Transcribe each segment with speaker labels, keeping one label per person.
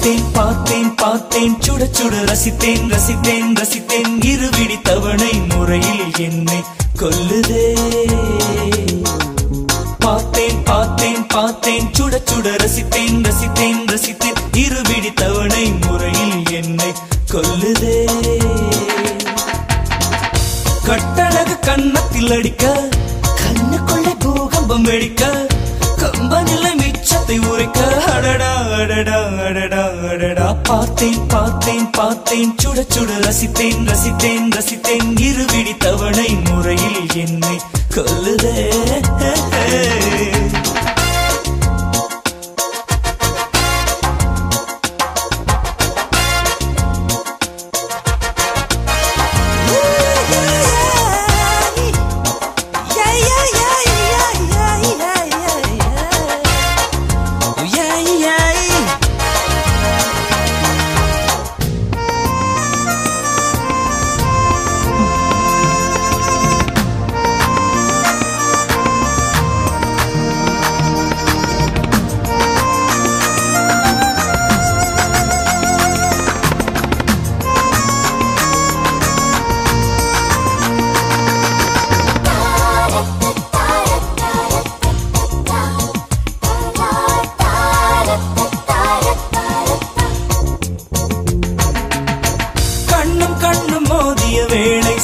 Speaker 1: பார்த்தேன் பார்த்தேன் பார்த்தேன் சுட சுட ரசித்தேன் ரசித்தேன் ரசித்தேன் இருவிடி தவணை முறையில் என்னை கொல்லுதே. பார்த்தேன் பார்த்தேன் பார்த்தேன் சுட சுட ரசித்தேன் ரசித்தேன் ரசித்தேன் இருவிடி தவணை முறையில் என்னை கொல்லுதே. கட்டழகு கண்ணத்தில் அடிக்க கண்ணுக்குள்ளே பூகம்பம் வெடிக்க கம்பனிலை மிச்சத்தை உரைக்க அடடா அடடா அடடா அடடா. பார்த்தேன் பார்த்தேன் பார்த்தேன் சுட சுட ரசித்தேன் ரசித்தேன் ரசித்தேன் இருவிடி தவணை முறையில் என்னை கொல்லுதே.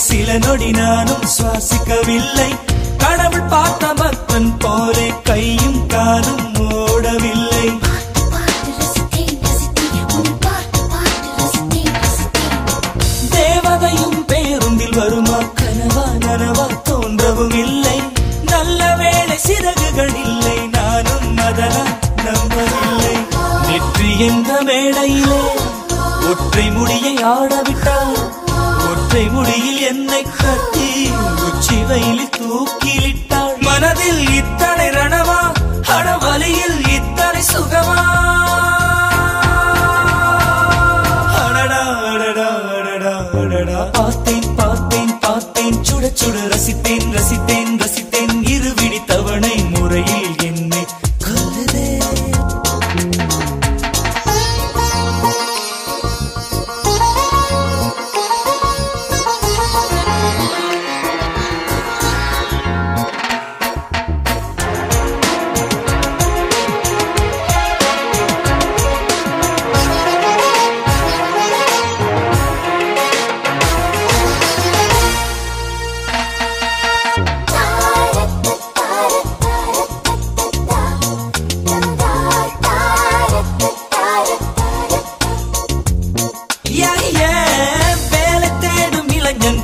Speaker 1: சில நொடி நானும் சுவாசிக்கவில்லை. கடவுள் பார்த்த பக்தன் போலே கையும் காலும் ஓடவில்லை. தேவதையும் பேருந்தில் வருமா கனவா நனவா தோன்றவும் இல்லை. நல்ல வேளை சிறகுகள் இல்லை நானும் அதனால் நம்பவில்லை. வெற்றி என்ற மேடையிலே ஒற்றை முடியை ஆடவிட்டார். ஒற்றை முடியில் என்னை கட்டி உச்சி வயலில் தூக்கிலிட்டாள். மனதில் இத்தனை ரணமா அடவலியில் இத்தனை சுகமா அடடா அடடா அடடா அடடா. பார்த்தேன் பார்த்தேன் பார்த்தேன் சுட சுட ரசித்தேன் ரசித்தேன் ரசித்தேன் இருவிடி தவணை முறையில் என்னை கொல்லுதே.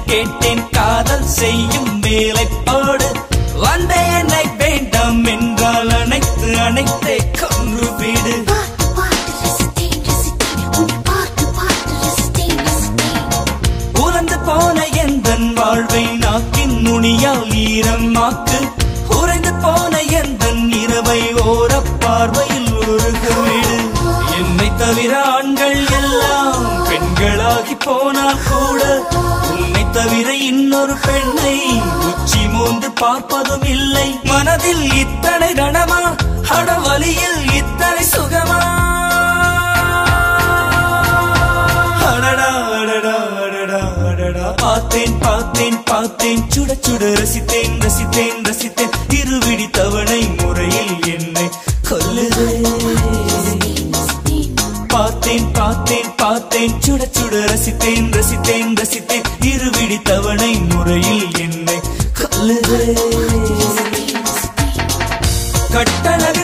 Speaker 1: கேட்டேன் காதல் செய்யும் வேலைப்பாடு வந்த என்னை வேண்டாம் என்றால் அனைத்து அனைத்தை கொன்று வீடு. உறந்து போன எந்தன் வாழ்வை நாக்கின் நுனியால் ஈரமாக்கு. உறைந்து போன எந்தன் இரவை ஓர பார்வையில் உருக வீடு. என்னை தவிர ஆண்கள் எல்லாம் பெண்களாகி போனால் கூட உன்னை தவிர இன்னொரு பெண்ணை உச்சி மோந்து பார்ப்பதும் இல்லை. மனதில் இத்தனை ரணமா அடவலியில் இத்தனை சுகமா அடடா அடடா அடடா அடடா. பார்த்தேன் பார்த்தேன் பார்த்தேன் சுட சுட ரசித்தேன் ரசித்தேன் ரசித்தேன் இருவிடி தவணை முறையில் என்னை கொல்லுதே. பார்த்தேன் பார்த்தேன் பார்த்தேன் சுட சுட ரசித்தேன் ரசித்தேன் ரசித்தேன் இருவிடி தவணை முறையில் என்னை கொல்லுதே. கட்டழகு